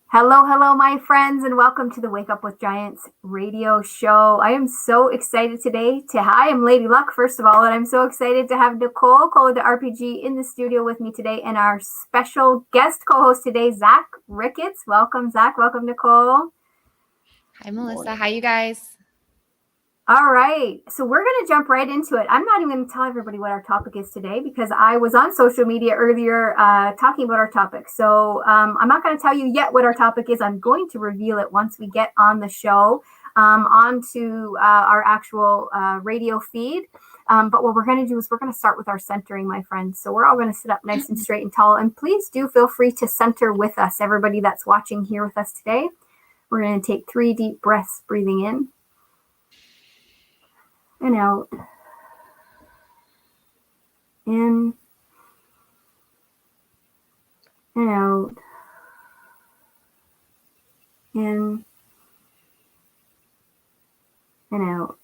Hello, hello, my friends, and welcome to the Wake Up with Giants radio show. I am so excited today I am Lady Luck, first of all, and I'm so excited to have Nicole the RPG in the studio with me today, and our special guest co-host today, Zach Ricketts. Welcome, Zach. Welcome, Nicole. Hi, Melissa. Hi, you guys. All right. So we're going to jump right into it. I'm not even going to tell everybody what our topic is today because I was on social media earlier talking about our topic. So I'm not going to tell you yet what our topic is. I'm going to reveal it once we get on the show, onto our actual radio feed. But what we're going to do is we're going to start with our centering, my friends. So we're all going to sit up nice and straight and tall. And please do feel free to center with us, everybody that's watching here with us today. We're going to take 3 deep breaths, breathing in and out, in and out, in and out.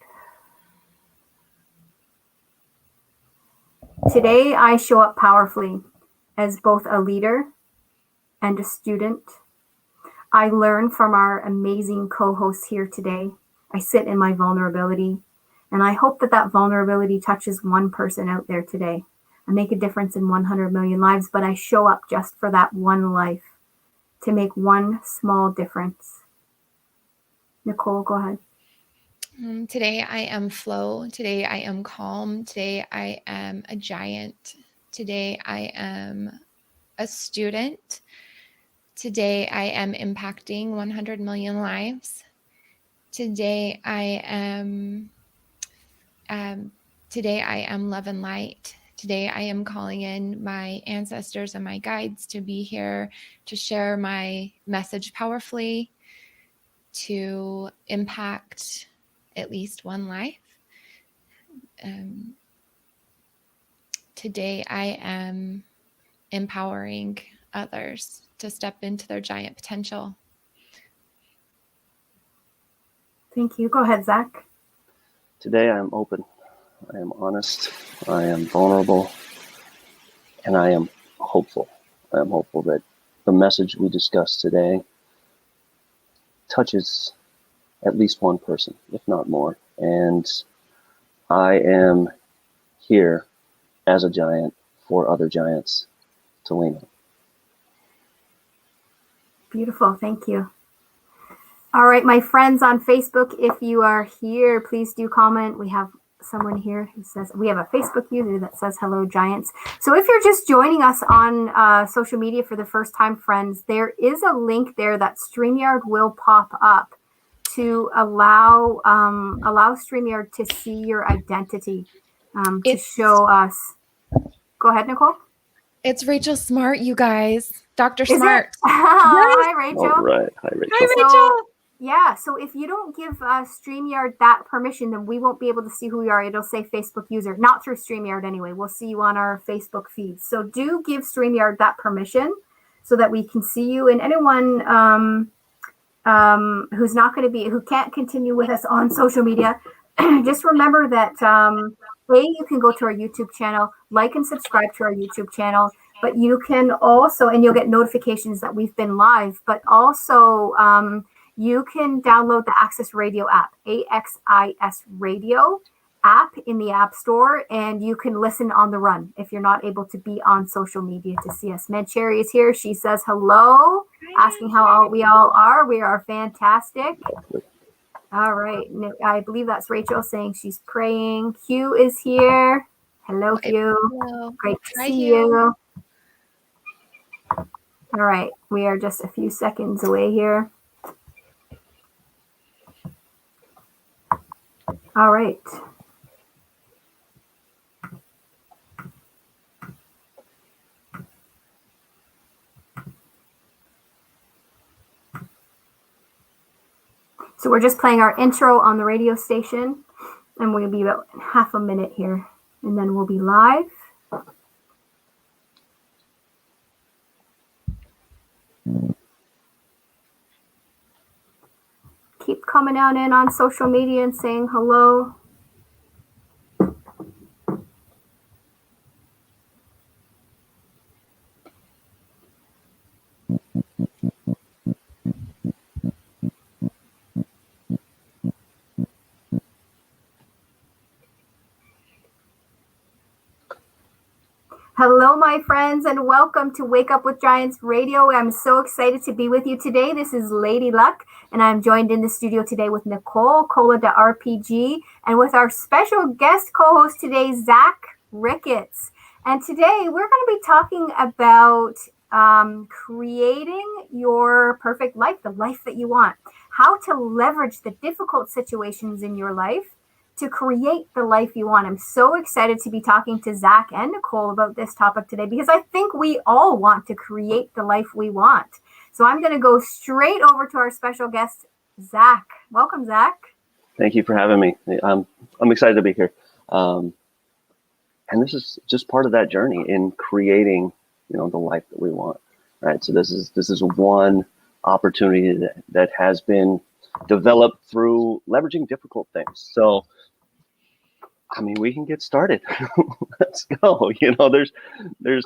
Today, I show up powerfully as both a leader and a student. I learn from our amazing co-hosts here today. I sit in my vulnerability. And I hope that vulnerability touches one person out there today. I make a difference in 100 million lives, but I show up just for that one life to make one small difference. Nicole, go ahead. Today I am flow. Today I am calm. Today I am a giant. Today I am a student. Today I am impacting 100 million lives. Today I am love and light. Today I am calling in my ancestors and my guides to be here to share my message powerfully, to impact at least one life. Today I am empowering others to step into their giant potential. Thank you. Go ahead, Zach. Today I am open. I am honest, I am vulnerable, and I am hopeful. I am hopeful that the message we discussed today touches at least one person, if not more. And I am here as a giant for other giants to lean on. Beautiful. Thank you. All right, my friends on Facebook, if you are here, please do comment. We have someone here who says, we have a Facebook user that says, hello, Giants. So if you're just joining us on social media for the first time, friends, there is a link there that StreamYard will pop up to allow StreamYard to see your identity, to show us. Go ahead, Nicole. It's Rachel Smart, you guys. Dr. Smart. Hi, Rachel. All right. Hi, Rachel. Hi, Rachel. Yeah, so if you don't give StreamYard that permission, then we won't be able to see who you are. It'll say Facebook user, not through StreamYard anyway. We'll see you on our Facebook feed. So do give StreamYard that permission so that we can see you. And anyone who's not going to be, who can't continue with us on social media, just remember that you can go to our YouTube channel, like and subscribe to our YouTube channel. But you can also, and you'll get notifications that we've been live, but also you can download the Access Radio app, AXIS Radio app in the App Store, and you can listen on the run if you're not able to be on social media to see us. Med Cherry is here. She says hello, asking how we all are. We are fantastic. All right. I believe that's Rachel saying she's praying. Hugh is here. Hello, Hugh. Hello. Great to see you. All right. We are just a few seconds away here. All right. So we're just playing our intro on the radio station, and we'll be about half a minute here, and then we'll be live. Keep coming on in on social media and saying hello. Hello, my friends, and welcome to Wake Up with Giants Radio. I'm so excited to be with you today. This is Lady Luck, and I'm joined in the studio today with Nicole Cola de RPG, and with our special guest co-host today, Zach Ricketts. And today we're going to be talking about creating your perfect life, the life that you want, how to leverage the difficult situations in your life to create the life you want. I'm so excited to be talking to Zach and Nicole about this topic today because I think we all want to create the life we want. So I'm going to go straight over to our special guest, Zach. Welcome, Zach. Thank you for having me. I'm excited to be here. And this is just part of that journey in creating, the life that we want, right? So this is one opportunity that has been developed through leveraging difficult things. So we can get started. Let's go. There's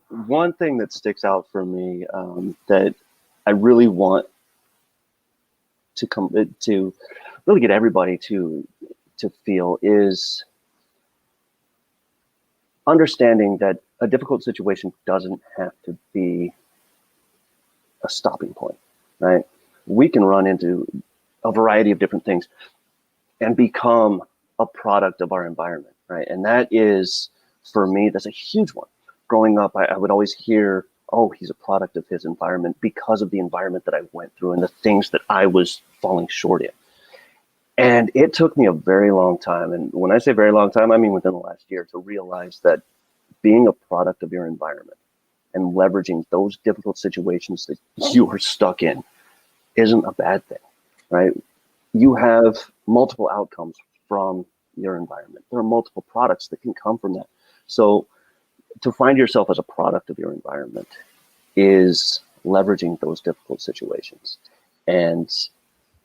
one thing that sticks out for me that I really want to really get everybody to feel is understanding that a difficult situation doesn't have to be a stopping point, right? We can run into a variety of different things and become a product of our environment, right? And that is, for me, that's a huge one. Growing up, I would always hear, oh, he's a product of his environment because of the environment that I went through and the things that I was falling short in. And it took me a very long time. And when I say very long time, I mean within the last year, to realize that being a product of your environment and leveraging those difficult situations that you are stuck in isn't a bad thing, right? You have multiple outcomes from your environment. There are multiple products that can come from that. So to find yourself as a product of your environment is leveraging those difficult situations. And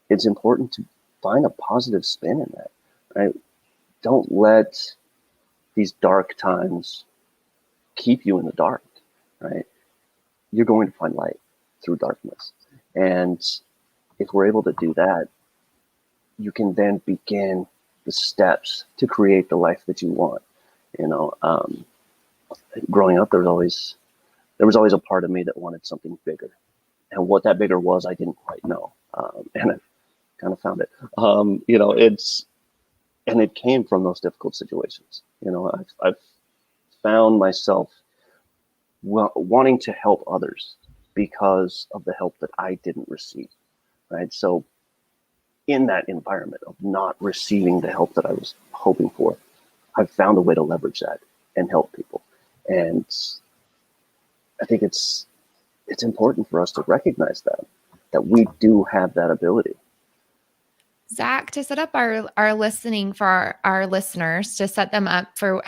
it's important to find a positive spin in that, right? Don't let these dark times keep you in the dark, right? You're going to find light through darkness. And if we're able to do that, you can then begin the steps to create the life that you want. Growing up, there was always a part of me that wanted something bigger, and what that bigger was, I didn't quite know. And I kind of found it. And it came from those difficult situations. I've found myself wanting to help others because of the help that I didn't receive, right? So in that environment of not receiving the help that I was hoping for, I've found a way to leverage that and help people. And I think it's important for us to recognize that we do have that ability. Zach, to set up our listening for our listeners, to set them up for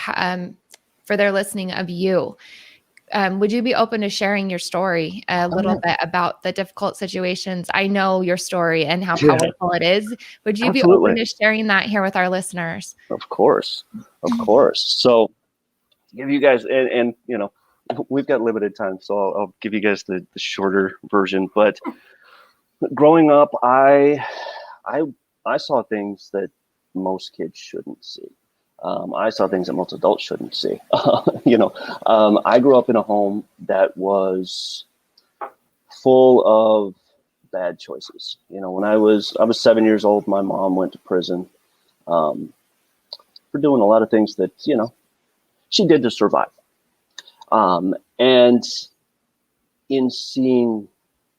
their listening of you, would you be open to sharing your story a little bit about the difficult situations? I know your story and how powerful it is. Would you be open to sharing that here with our listeners? Of course. So give you guys, and we've got limited time, so I'll give you guys the shorter version. But growing up, I saw things that most kids shouldn't see. I saw things that most adults shouldn't see. I grew up in a home that was full of bad choices. When I was 7 years old, my mom went to prison for doing a lot of things that, she did to survive. And in seeing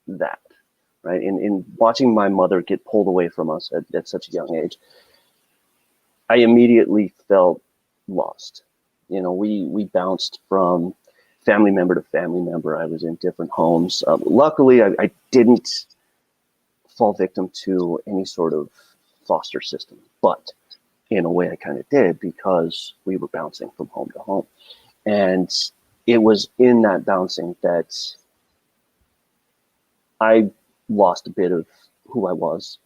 that, right, in watching my mother get pulled away from us at such a young age, I immediately felt lost. We bounced from family member to family member. I was in different homes. Luckily, I didn't fall victim to any sort of foster system, but in a way I kind of did because we were bouncing from home to home. And it was in that bouncing that I lost a bit of who I was,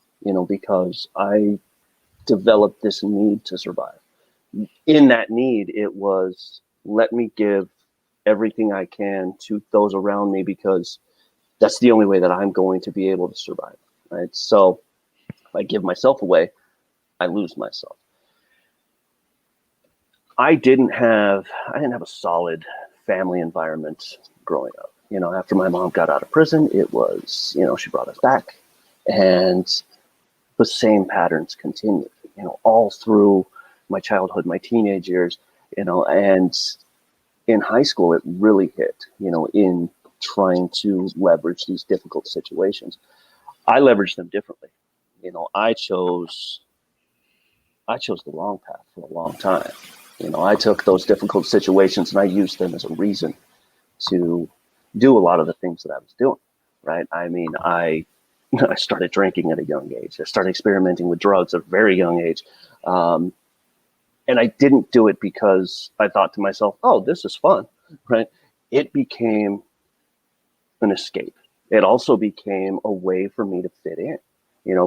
because I developed this need to survive. In that need, it was, let me give everything I can to those around me because that's the only way that I'm going to be able to survive, right? So if I give myself away, I lose myself. I didn't have a solid family environment growing up. After my mom got out of prison, it was, she brought us back, and the same patterns continued, all through my childhood, my teenage years, and in high school, it really hit, in trying to leverage these difficult situations. I leveraged them differently. I chose the wrong path for a long time. I took those difficult situations and I used them as a reason to do a lot of the things that I was doing. Right. I mean, I started drinking at a young age. I started experimenting with drugs at a very young age. And I didn't do it because I thought to myself, oh, this is fun. Right. It became an escape. It also became a way for me to fit in,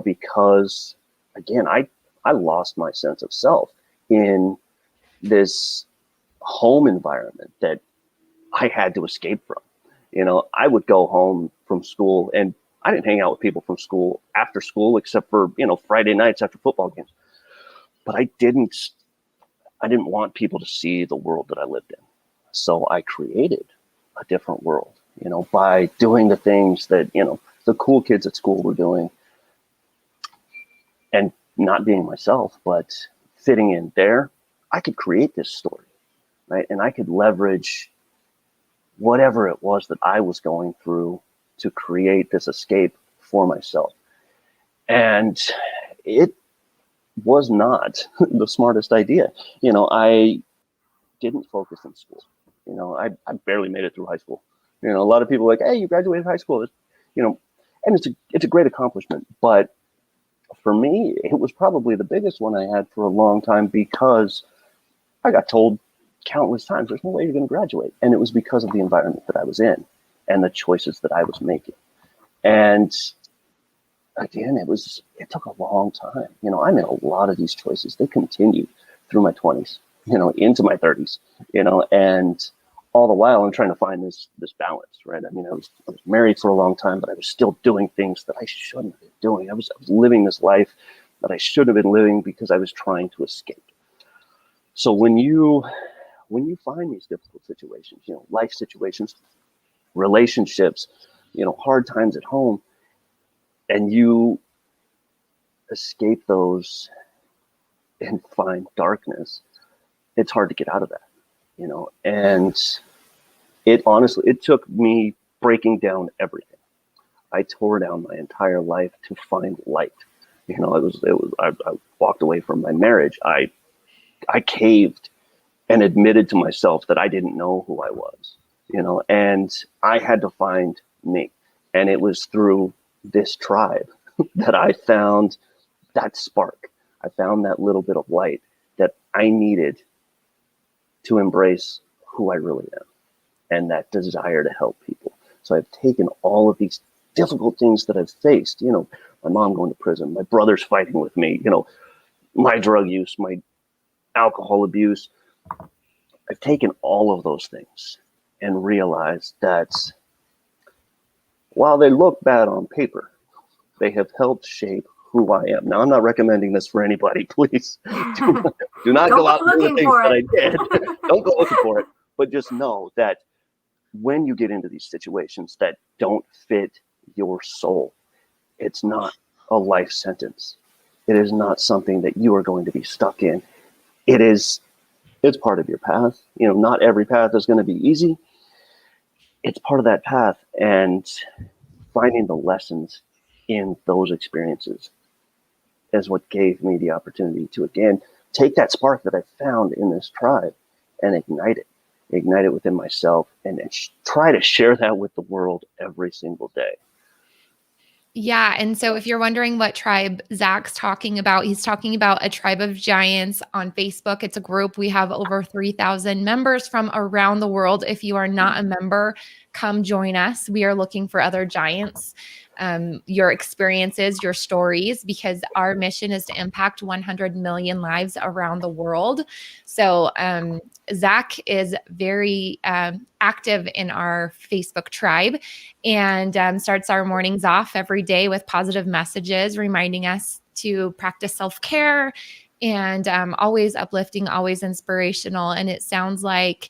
because again, I lost my sense of self in this home environment that I had to escape from. I would go home from school and I didn't hang out with people from school after school, except for, Friday nights after football games. But I didn't want people to see the world that I lived in. So I created a different world, by doing the things that, the cool kids at school were doing, and not being myself, but fitting in there. I could create this story, right? And I could leverage whatever it was that I was going through to create this escape for myself. And it was not the smartest idea. I didn't focus in school. I barely made it through high school. A lot of people are like, hey, you graduated high school, and it's a great accomplishment. But for me, it was probably the biggest one I had for a long time, because I got told countless times, there's no way you're going to graduate. And it was because of the environment that I was in and the choices that I was making. And again, it took a long time. I made a lot of these choices. They continued through my 20s, into my 30s, and all the while I'm trying to find this balance, right? I mean, I was married for a long time, but I was still doing things that I shouldn't have been doing. I was living this life that I should have been living because I was trying to escape. So when you find these difficult situations, life situations, relationships, hard times at home, and you escape those and find darkness, it's hard to get out of that, and it took me breaking down everything. I tore down my entire life to find light. I walked away from my marriage. I caved and admitted to myself that I didn't know who I was, and I had to find me. And it was through this tribe that I found that spark. I found that little bit of light that I needed to embrace who I really am and that desire to help people. So I've taken all of these difficult things that I've faced, my mom going to prison, my brothers fighting with me, my drug use, my alcohol abuse. I've taken all of those things and realized that while they look bad on paper, they have helped shape who I am. Now, I'm not recommending this for anybody. Please do not go out and do the things that I did. Don't go looking for it. But just know that when you get into these situations that don't fit your soul, it's not a life sentence. It is not something that you are going to be stuck in. It's part of your path. Not every path is going to be easy. It's part of that path, and finding the lessons in those experiences is what gave me the opportunity to, again, take that spark that I found in this tribe and ignite it within myself, and try to share that with the world every single day. Yeah. And so if you're wondering what tribe Zach's talking about, he's talking about a tribe of giants on Facebook. It's a group. We have over 3,000 members from around the world. If you are not a member, come join us. We are looking for other giants, your experiences, your stories, because our mission is to impact 100 million lives around the world. So Zach is very active in our Facebook tribe, and starts our mornings off every day with positive messages, reminding us to practice self-care, and always uplifting, always inspirational. And it sounds like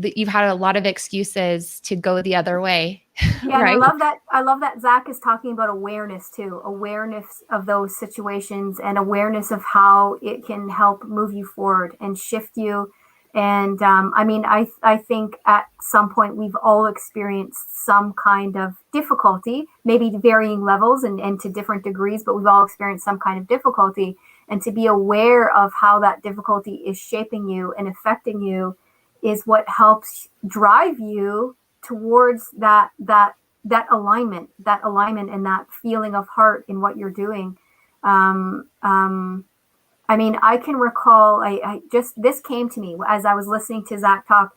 you've had a lot of excuses to go the other way. Yeah, Right. and I love that Zach is talking about awareness too, awareness of those situations and awareness of how it can help move you forward and shift you. And I mean, I think at some point we've all experienced some kind of difficulty, maybe varying levels and to different degrees, but we've all experienced some kind of difficulty. And to be aware of how that difficulty is shaping you and affecting you is what helps drive you towards that alignment and that feeling of heart in what you're doing. I mean, I can recall, I just, this came to me as I was listening to Zach talk.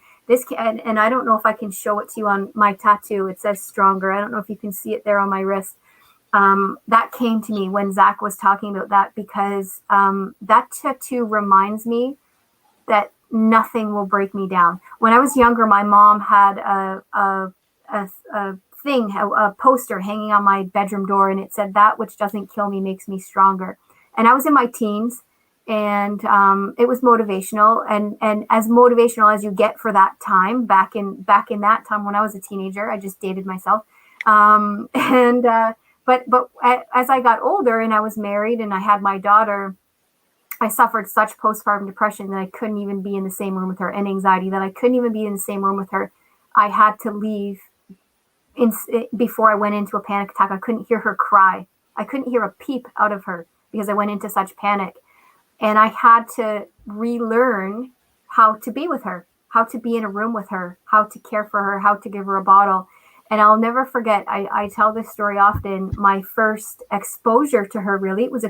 And I don't know if I can show it to you on my tattoo. It says stronger. I don't know if you can see it there on my wrist. That came to me when Zach was talking about that, because that tattoo reminds me that nothing will break me down. When I was younger, my mom had a poster hanging on my bedroom door, and it said, "That which doesn't kill me makes me stronger." And I was in my teens, and it was motivational, and as motivational as you get for that time, back in that time when I was a teenager. I just dated myself. But as I got older and I was married and I had my daughter, I suffered such postpartum depression that I couldn't even be in the same room with her, and anxiety that I couldn't even be in the same room with her. I had to leave before I went into a panic attack. I couldn't hear her cry. I couldn't hear a peep out of her because I went into such panic. And I had to relearn how to be with her, how to be in a room with her, how to care for her, how to give her a bottle. And I'll never forget, I tell this story often, my first exposure to her, really, it was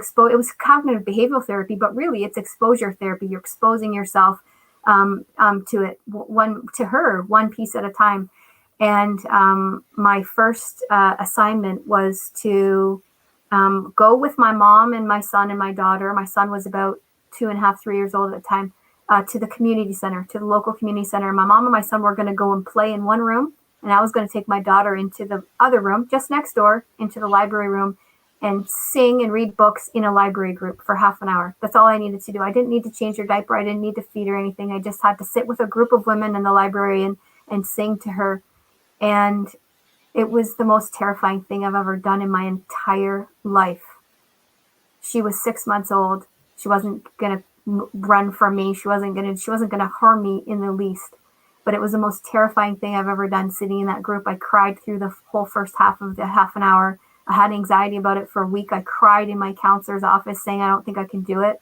cognitive behavioral therapy, but really it's exposure therapy. You're exposing yourself to it, one piece at a time. And my first assignment was to go with my mom and my son and my daughter. My son was about 2.5, 3 years old at the time, to the community center, to the local community center. My mom and my son were going to go and play in one room, and I was going to take my daughter into the other room, just next door, into the library room, and sing and read books in a library group for half an hour. That's all I needed to do. I didn't need to change her diaper. I didn't need to feed her anything. I just had to sit with a group of women in the library and sing to her. And it was the most terrifying thing I've ever done in my entire life. She was 6 months old. She wasn't going to run from me. She wasn't going to harm me in the least. But it was the most terrifying thing I've ever done, sitting in that group. I cried through the whole first half of the half an hour. I had anxiety about it for a week. I cried in my counselor's office saying, I don't think I can do it.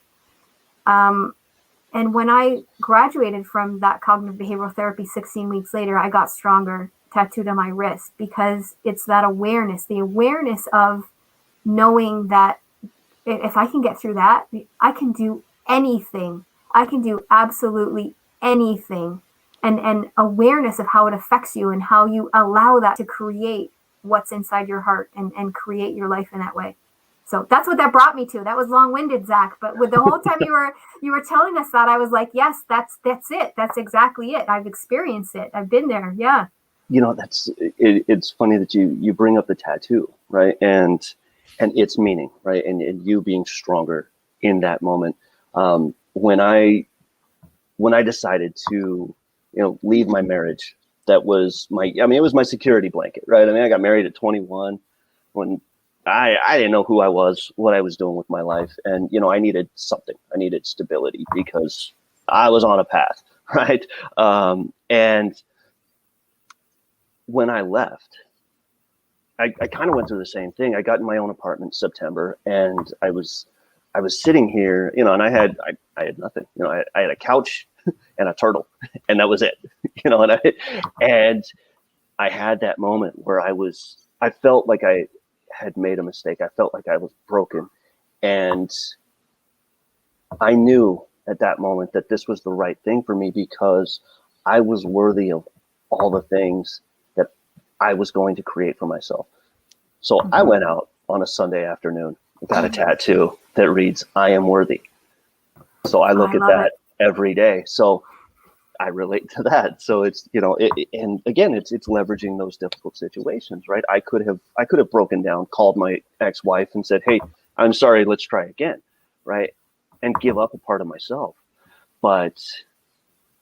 And when I graduated from that cognitive behavioral therapy 16 weeks later, I got stronger, tattooed on my wrist, because it's that awareness, the awareness of knowing that if I can get through that, I can do anything. I can do absolutely anything. And awareness of how it affects you and how you allow that to create what's inside your heart and create your life in that way. So that's what that brought me to. That was long-winded, Zach. But with the whole time you were telling us that, I was like, yes, that's it. That's exactly it. I've experienced it. I've been there. Yeah. You know, it's funny that you bring up the tattoo, right? And its meaning, right? And you being stronger in that moment. When I decided to, leave my marriage, it was my security blanket, right? I mean, I got married at 21 when I didn't know who I was, what I was doing with my life. And, I needed something. I needed stability because I was on a path, right? And when I left, I kind of went through the same thing. I got in my own apartment in September, and I was sitting here, and I had nothing. I had a couch and a turtle, and that was it. And I had that moment where I felt like I had made a mistake. I felt like I was broken, and I knew at that moment that this was the right thing for me because I was worthy of all the things that I was going to create for myself. So I went out on a Sunday afternoon and got a tattoo that reads, "I am worthy." So I look at that every day. So I relate to that. So it's, and again, it's leveraging those difficult situations, right? I could have broken down, called my ex-wife and said, "Hey, I'm sorry, let's try again," right? And give up a part of myself. But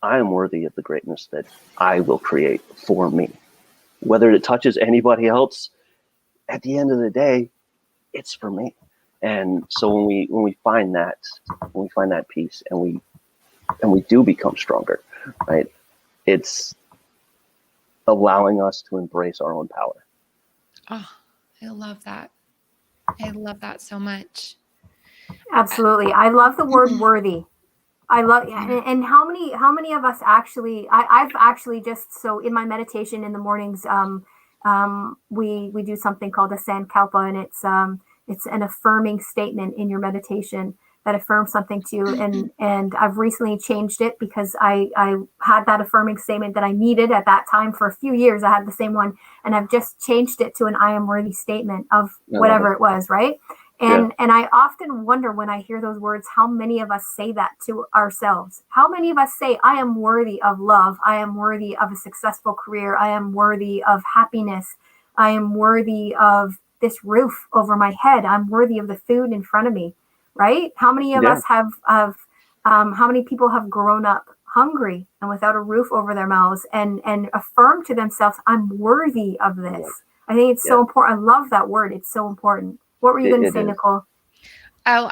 I am worthy of the greatness that I will create for me. Whether it touches anybody else, at the end of the day, it's for me. And so when we find that peace, and we do become stronger, right? It's allowing us to embrace our own power. Oh, I love that. I love that so much. Absolutely. I love the word worthy. I love, and how many of us actually, I've actually just, so in my meditation in the mornings, we do something called a sankalpa, and it's an affirming statement in your meditation that affirms something to you. And I've recently changed it because I had that affirming statement that I needed at that time for a few years. I had the same one, and I've just changed it to an I am worthy statement of whatever it was, right? And I often wonder when I hear those words, how many of us say that to ourselves? How many of us say, I am worthy of love. I am worthy of a successful career. I am worthy of happiness. I am worthy of this roof over my head. I'm worthy of the food in front of me, right? How many of us have how many people have grown up hungry and without a roof over their mouths and affirm to themselves, I'm worthy of this. I think it's so important. I love that word. It's so important. What were you going to say, Nicole? Oh,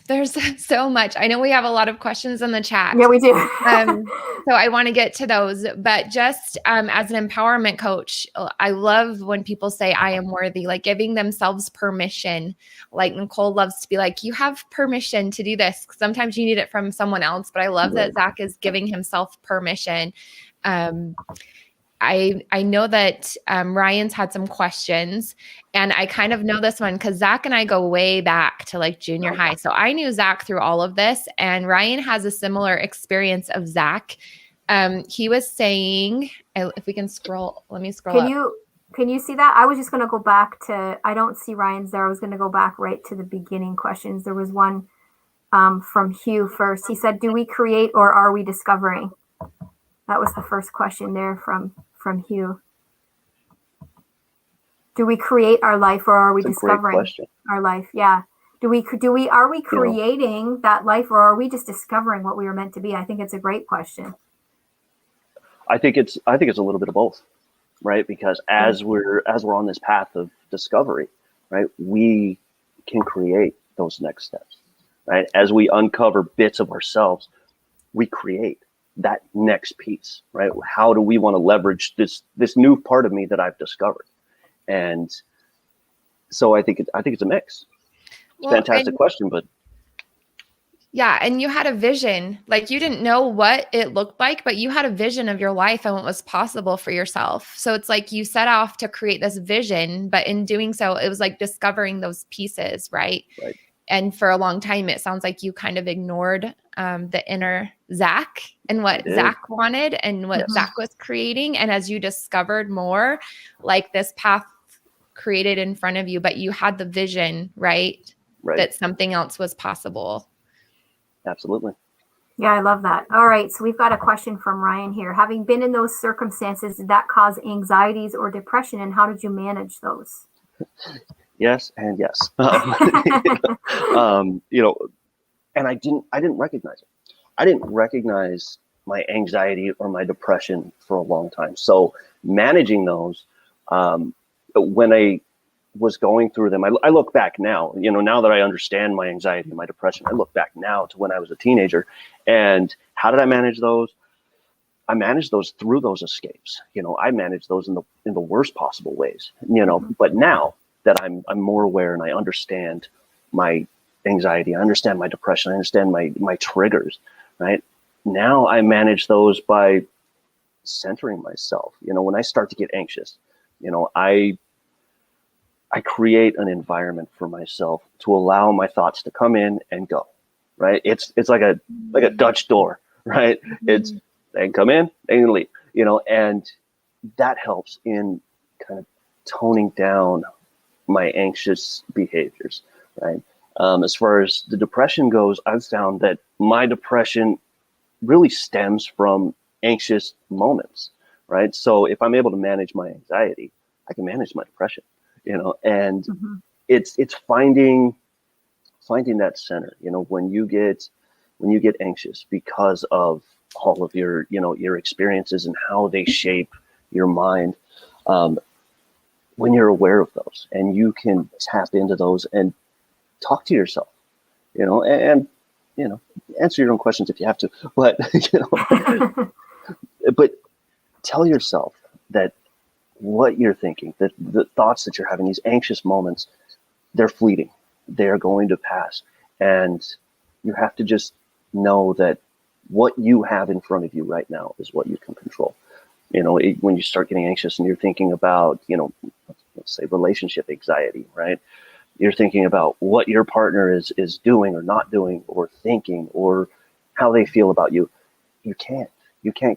there's so much. I know we have a lot of questions in the chat. Yeah, we do. So I want to get to those, but just as an empowerment coach, I love when people say I am worthy, like giving themselves permission. Like Nicole loves to be like, you have permission to do this. Sometimes you need it from someone else, but I love that Zach is giving himself permission. I know that Ryan's had some questions, and I kind of know this one because Zach and I go way back to like junior high. So I knew Zach through all of this, and Ryan has a similar experience of Zach. He was saying, if we can scroll, let me scroll up. Can you see that? I was just going to go back to, I don't see Ryan's there. I was going to go back right to the beginning questions. There was one from Hugh first. He said, do we create or are we discovering? That was the first question there from Hugh. Do we create our life or are we discovering our life? Yeah. Are we creating that life or are we just discovering what we were meant to be? I think it's a great question. I think it's a little bit of both, right? Because as we're on this path of discovery, right, we can create those next steps, right? As we uncover bits of ourselves, we create that next piece, right? How do we want to leverage this new part of me that I've discovered? And so I think it's a mix. It's a fantastic question, but yeah, and you had a vision. Like you didn't know what it looked like, but you had a vision of your life and what was possible for yourself. So it's like you set off to create this vision, but in doing so, it was like discovering those pieces, right? Right. And for a long time, it sounds like you kind of ignored the inner Zach and what Zach wanted and what Zach was creating. And as you discovered more, like this path created in front of you, but you had the vision, right? That something else was possible. Absolutely. Yeah, I love that. All right. So we've got a question from Ryan here. Having been in those circumstances, did that cause anxieties or depression? And how did you manage those? Yes and yes. And I didn't recognize it. I didn't recognize my anxiety or my depression for a long time. So managing those, when I was going through them, I look back now, now that I understand my anxiety and my depression, I look back now to when I was a teenager. And how did I manage those? I managed those through those escapes. I managed those in the worst possible ways, but now that I'm more aware and I understand my anxiety, I understand my depression, I understand my triggers, right? Now I manage those by centering myself. When I start to get anxious, I create an environment for myself to allow my thoughts to come in and go, right? It's like a Dutch door, right? It's, they can come in, they can leave, and that helps in kind of toning down my anxious behaviors, right? As far as the depression goes, I've found that my depression really stems from anxious moments, right? So if I'm able to manage my anxiety, I can manage my depression, and it's finding that center, when you get anxious because of all of your, your experiences and how they shape your mind. When you're aware of those and you can tap into those and talk to yourself, and answer your own questions if you have to, but, but tell yourself that what you're thinking, that the thoughts that you're having, these anxious moments, they're fleeting. They're going to pass. And you have to just know that what you have in front of you right now is what you can control. When you start getting anxious and you're thinking about, let's say relationship anxiety, right? You're thinking about what your partner is doing or not doing or thinking or how they feel about you. You can't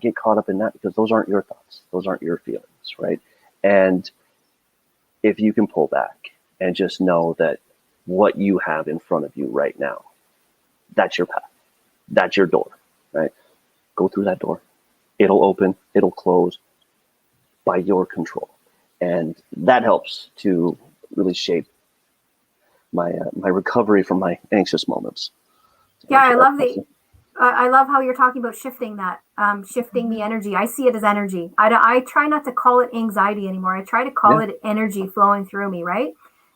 get caught up in that because those aren't your thoughts. Those aren't your feelings, right? And if you can pull back and just know that what you have in front of you right now, that's your path. That's your door, right? Go through that door. It'll open, it'll close by your control. And that helps to really shape my recovery from my anxious moments. Yeah, I love how you're talking about shifting that, shifting the energy. I see it as energy. I try not to call it anxiety anymore. I try to call it energy flowing through me, right?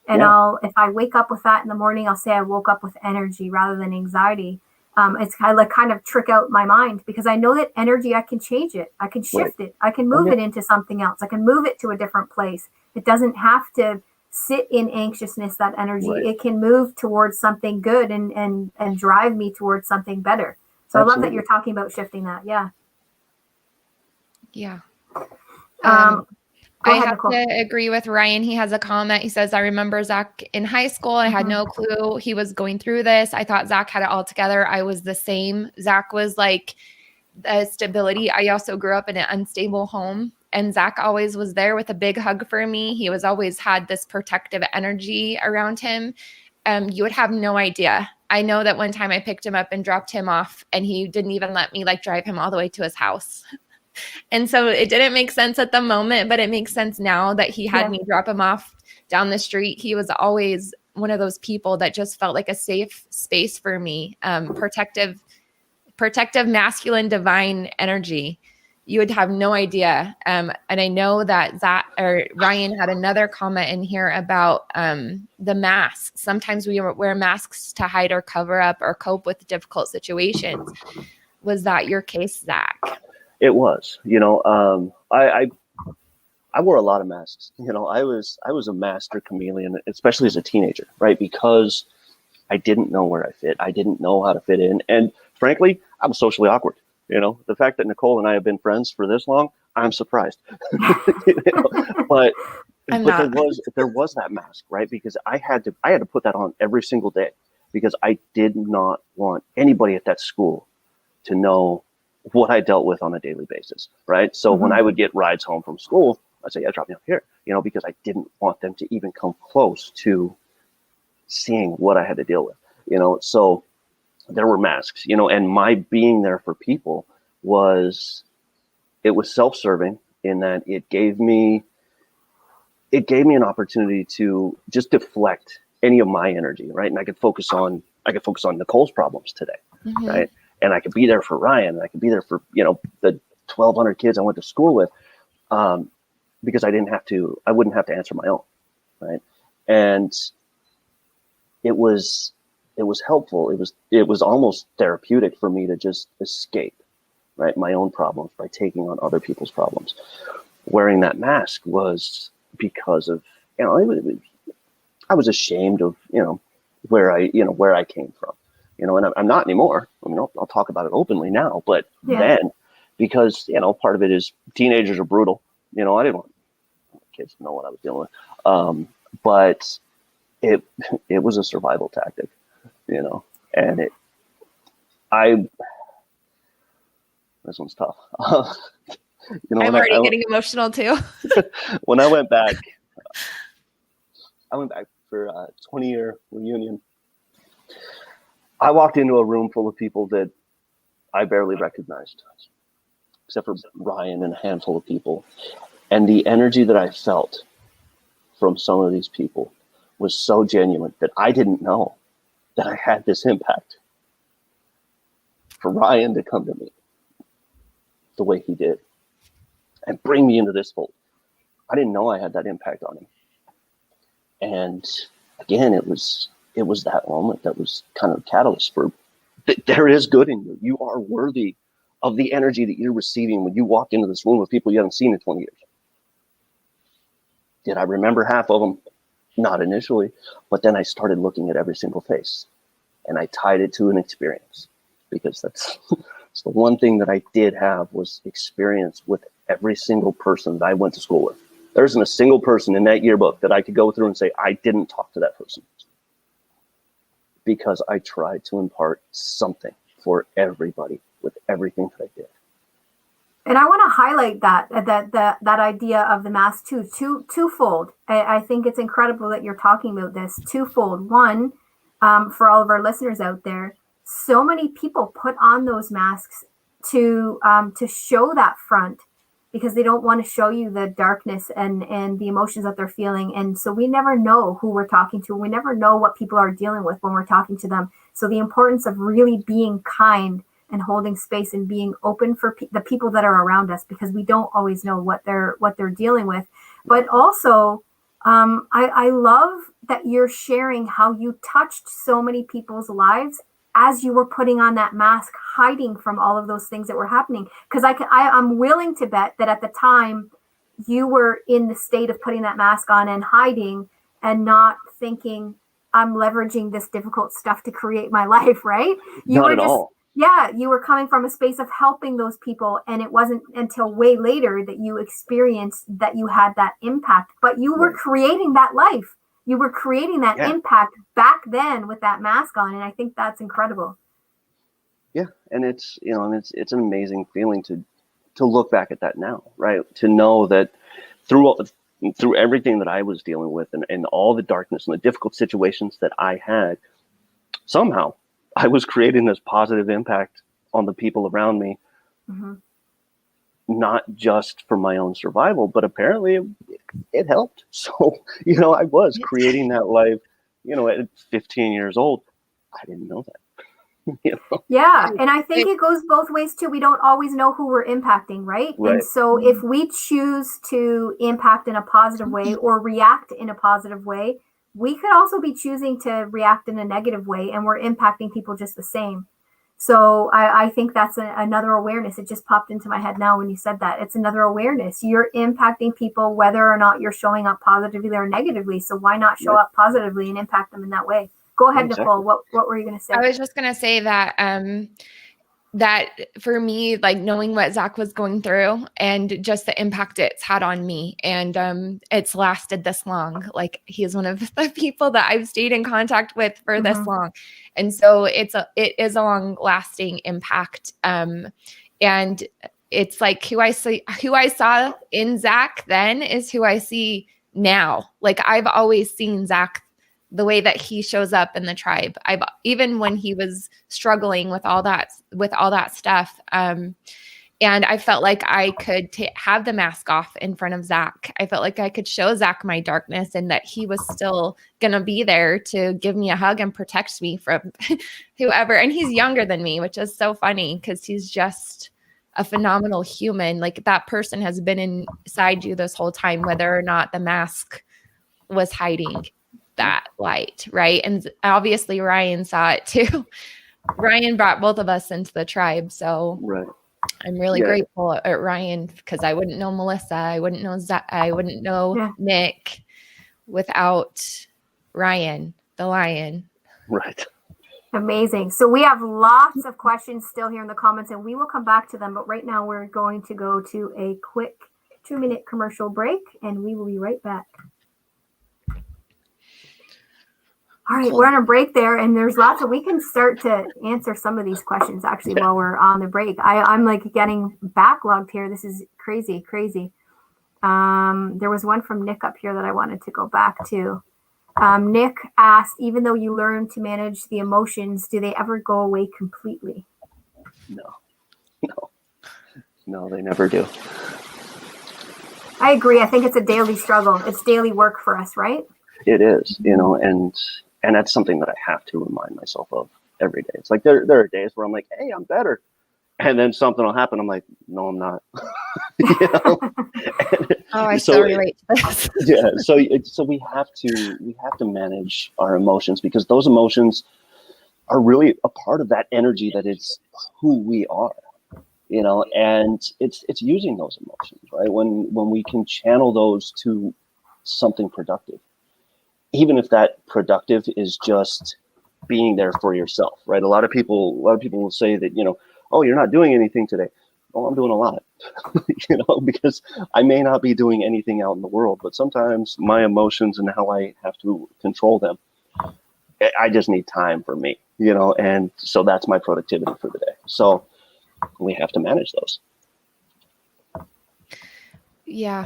And if I wake up with that in the morning, I'll say I woke up with energy rather than anxiety. It's kind of trick out my mind because I know that energy, I can change it. I can shift it. I can move it into something else. I can move it to a different place. It doesn't have to sit in anxiousness, that energy. It can move towards something good and drive me towards something better. So I love that you're talking about shifting that. Yeah. I have to agree with Ryan. He has a comment. He says, I remember Zach in high school. I had no clue he was going through this. I thought Zach had it all together. I was the same. Zach was like the stability. I also grew up in an unstable home, and Zach always was there with a big hug for me. He was always had this protective energy around him. You would have no idea. I know that one time I picked him up and dropped him off, and he didn't even let me drive him all the way to his house. And so it didn't make sense at the moment, but it makes sense now that he had me drop him off down the street. He was always one of those people that just felt like a safe space for me. Protective, masculine, divine energy. You would have no idea. And I know that Ryan had another comment in here about the masks. Sometimes we wear masks to hide or cover up or cope with difficult situations. Was that your case, Zach? It was, I wore a lot of masks. I was a master chameleon, especially as a teenager, right? Because I didn't know where I fit. I didn't know how to fit in. And frankly, I was socially awkward. The fact that Nicole and I have been friends for this long, I'm surprised. But there was that mask, right? Because I had to put that on every single day because I did not want anybody at that school to know what I dealt with on a daily basis, right? So when I would get rides home from school, I'd say, drop me off here, because I didn't want them to even come close to seeing what I had to deal with, so there were masks, and my being there for people was self-serving in that it gave me an opportunity to just deflect any of my energy, right? And I could focus on Nicole's problems today, right? And I could be there for Ryan, and I could be there for, the 1,200 kids I went to school with, because I wouldn't have to answer my own, right? And it was helpful. It was almost therapeutic for me to just escape, right, my own problems by taking on other people's problems. Wearing that mask was because of, I was ashamed of, where I came from. And I'm not anymore. I'll talk about it openly now, but then, because, part of it is teenagers are brutal. I didn't want kids to know what I was dealing with. But it was a survival tactic, and this one's tough. I'm already getting emotional too. When I went back for a 20-year reunion. I walked into a room full of people that I barely recognized, except for Ryan and a handful of people. And the energy that I felt from some of these people was so genuine that I didn't know that I had this impact. For Ryan to come to me the way he did and bring me into this fold. I didn't know I had that impact on him. And again, it was that moment that was kind of a catalyst for there is good in you. You are worthy of the energy that you're receiving when you walk into this room with people you haven't seen in 20 years. Did I remember half of them? Not initially, but then I started looking at every single face and I tied it to an experience, because that's the one thing that I did have was experience with every single person that I went to school with. There isn't a single person in that yearbook that I could go through and say, I didn't talk to that person, because I tried to impart something for everybody with everything that I did. And I want to highlight that idea of the mask twofold. I think it's incredible that you're talking about this twofold. One, for all of our listeners out there, so many people put on those masks to show that front, because they don't want to show you the darkness and the emotions that they're feeling. And so we never know who we're talking to. We never know what people are dealing with when we're talking to them. So the importance of really being kind and holding space and being open for the people that are around us, because we don't always know what they're dealing with. But also, I love that you're sharing how you touched so many people's lives as you were putting on that mask, hiding from all of those things that were happening. Because I'm willing to bet that at the time you were in the state of putting that mask on and hiding and not thinking, I'm leveraging this difficult stuff to create my life, right? Not at all. Yeah, you were coming from a space of helping those people, and it wasn't until way later that you experienced that you had that impact. But you were creating that life. You were creating that impact back then with that mask on, and I think that's incredible. Yeah, and it's an amazing feeling to look back at that now, right? To know that through everything that I was dealing with and all the darkness and the difficult situations that I had, somehow I was creating this positive impact on the people around me, not just for my own survival, but apparently it helped. So, I was creating that life, at 15 years old. I didn't know that. Yeah, and I think it goes both ways too. We don't always know who we're impacting, right? And so if we choose to impact in a positive way or react in a positive way, we could also be choosing to react in a negative way, and we're impacting people just the same. So I think that's another awareness. It just popped into my head now when you said that. It's another awareness. You're impacting people whether or not you're showing up positively or negatively. So why not show up positively and impact them in that way? Go ahead, Nicole. What were you going to say? I was just going to say that that for me, like knowing what Zach was going through and just the impact it's had on me, and it's lasted this long. Like, he is one of the people that I've stayed in contact with for this long, and so it is a long lasting impact. And it's like who I saw in Zach then is who I see now. Like, I've always seen Zach the way that he shows up in the tribe. Even when he was struggling with all that stuff. And I felt like I could have the mask off in front of Zach. I felt like I could show Zach my darkness, and that he was still going to be there to give me a hug and protect me from whoever. And he's younger than me, which is so funny because he's just a phenomenal human. Like, that person has been inside you this whole time, whether or not the mask was hiding that light, right? And obviously Ryan saw it too. Ryan brought both of us into the tribe, so I'm really grateful at Ryan, because I wouldn't know Melissa, I wouldn't know Zach, I wouldn't know Nick without Ryan, the lion. Right. Amazing. So we have lots of questions still here in the comments, and we will come back to them. But right now we're going to go to a quick 2-minute commercial break, and we will be right back. All right, we're on a break there, and there's lots we can start to answer some of these questions actually while we're on the break. I'm like getting backlogged here. This is crazy. There was one from Nick up here that I wanted to go back to. Nick asked, even though you learn to manage the emotions, do they ever go away completely? No, they never do. I agree. I think it's a daily struggle. It's daily work for us, right? It is, and that's something that I have to remind myself of every day. It's like there are days where I'm like, hey, I'm better. And then something will happen. I'm like, no, I'm not. You know? Oh, I so relate to this. Yeah. So we have to manage our emotions, because those emotions are really a part of that energy that is who we are, you know, and it's using those emotions, right? When we can channel those to something productive, even if that productive is just being there for yourself, right? A lot of people will say that, you know, oh, you're not doing anything today. Oh, I'm doing a lot, you know, because I may not be doing anything out in the world, but sometimes my emotions and how I have to control them, I just need time for me, you know, and so that's my productivity for the day. So we have to manage those. Yeah.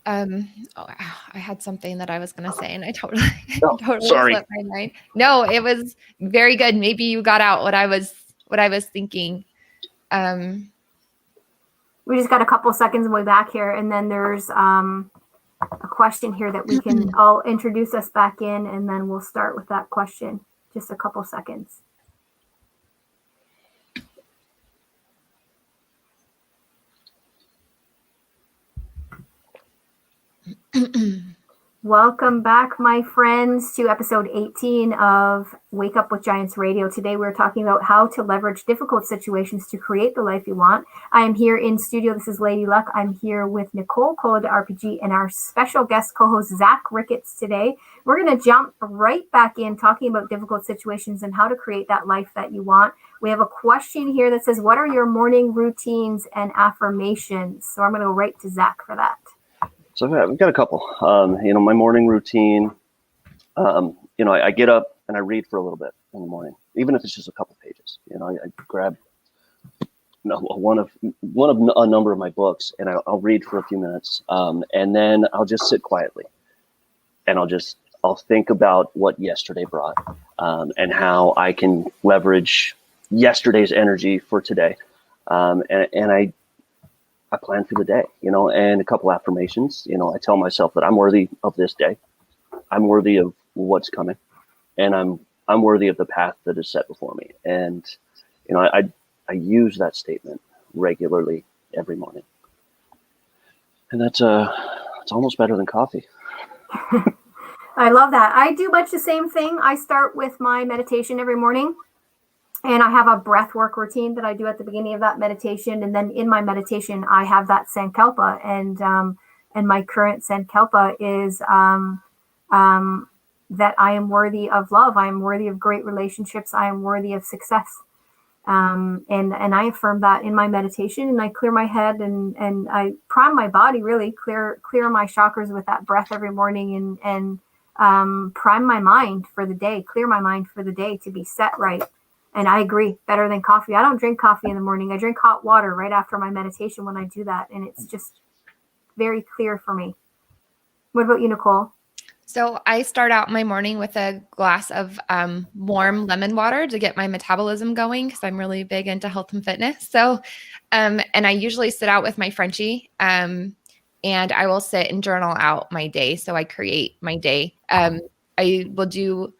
Oh, I had something that I was going to say and I totally, Sorry. slipped my mind. No, it was very good. Maybe you got out what I was thinking. We just got a couple seconds and we'll be back here. And then there's a question here that we can all introduce us back in, and then we'll start with that question. Just a couple seconds. Welcome back, my friends, to episode 18 of Wake Up with Giants Radio. Today we're talking about how to leverage difficult situations to create the life you want. I am here in studio. This is Lady Luck. I'm here with Nicole Cola, the RPG, and our special guest co-host, Zach Ricketts. Today we're going to jump right back in talking about difficult situations and how to create that life that you want. We have a question here that says, what are your morning routines and affirmations? So I'm going to go right to Zach for that. So we've got a couple. You know, my morning routine. You know, I get up and I read for a little bit in the morning, even if it's just a couple pages. You know, I grab one of a number of my books and I'll read for a few minutes, and then I'll just sit quietly, and I'll think about what yesterday brought, and how I can leverage yesterday's energy for today, and I plan for the day, you know, and a couple affirmations. You know, I tell myself that I'm worthy of this day. I'm worthy of what's coming, and I'm worthy of the path that is set before me. And, you know, I use that statement regularly every morning. And that's it's almost better than coffee. I love that. I do much the same thing. I start with my meditation every morning. And I have a breath work routine that I do at the beginning of that meditation. And then in my meditation, I have that Sankalpa. And my current Sankalpa is that I am worthy of love. I am worthy of great relationships. I am worthy of success. And I affirm that in my meditation, and I clear my head and I prime my body, really clear my chakras with that breath every morning, and prime my mind for the day, clear my mind for the day to be set right. And I agree, better than coffee. I don't drink coffee in the morning. I drink hot water right after my meditation when I do that. And it's just very clear for me. What about you, Nicole? So I start out my morning with a glass of warm lemon water to get my metabolism going, because I'm really big into health and fitness. So, and I usually sit out with my Frenchie, and I will sit and journal out my day. So I create my day. I will do,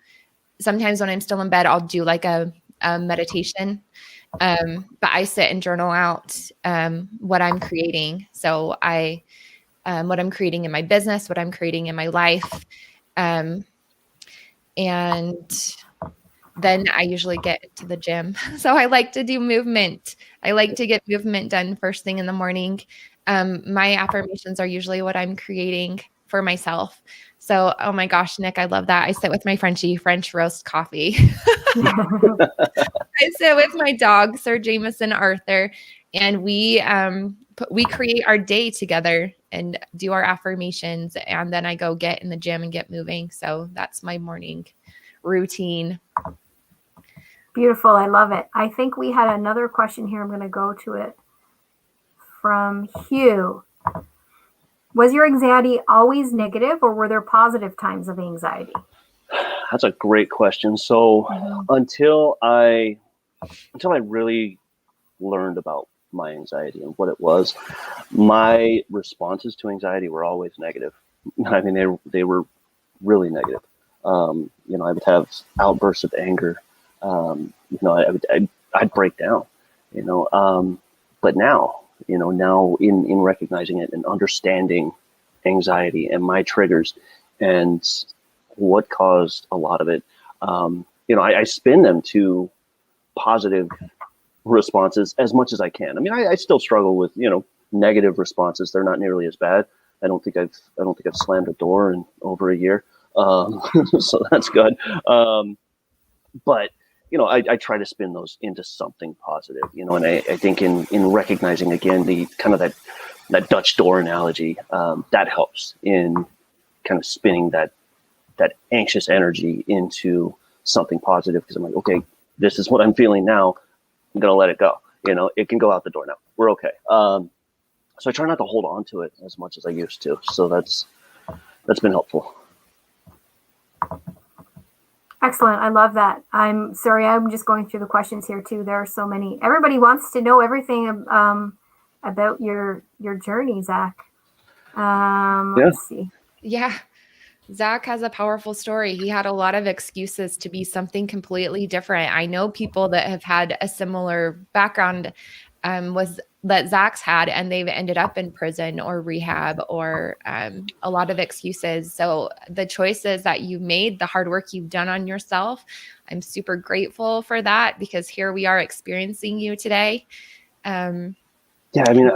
sometimes when I'm still in bed, I'll do like a meditation, but I sit and journal out what I'm creating. So what I'm creating in my business, what I'm creating in my life, and then I usually get to the gym. So I like to do movement. I like to get movement done first thing in the morning. My affirmations are usually what I'm creating for myself. So, oh my gosh, Nick, I love that. I sit with my Frenchie, French roast coffee. I sit with my dog, Sir Jameson Arthur, and we create our day together and do our affirmations. And then I go get in the gym and get moving. So that's my morning routine. Beautiful. I love it. I think we had another question here. I'm going to go to it from Hugh. Was your anxiety always negative, or were there positive times of anxiety? That's a great question. So until I really learned about my anxiety and what it was, my responses to anxiety were always negative. I mean, they were really negative. You know, I would have outbursts of anger. You know, I'd break down, But now, now in recognizing it and understanding anxiety and my triggers and what caused a lot of it, I spin them to positive responses as much as I can. I mean, I still struggle with, negative responses. They're not nearly as bad. I don't think I've slammed a door in over a year. So that's good. But I try to spin those into something positive, and I think in recognizing again the kind of that Dutch door analogy, that helps in kind of spinning that anxious energy into something positive, because I'm like, okay, this is what I'm feeling now. I'm gonna let it go. It can go out the door now. We're okay. So I try not to hold on to it as much as I used to. So that's been helpful. Excellent. I love that. I'm sorry, I'm just going through the questions here too. There are so many. Everybody wants to know everything about your journey, Zach. Let's see. Yeah. Zach has a powerful story. He had a lot of excuses to be something completely different. I know people that have had a similar background that Zach's had, and they've ended up in prison or rehab or a lot of excuses. So the choices that you made, the hard work you've done on yourself, I'm super grateful for that, because here we are experiencing you today. Yeah, I mean,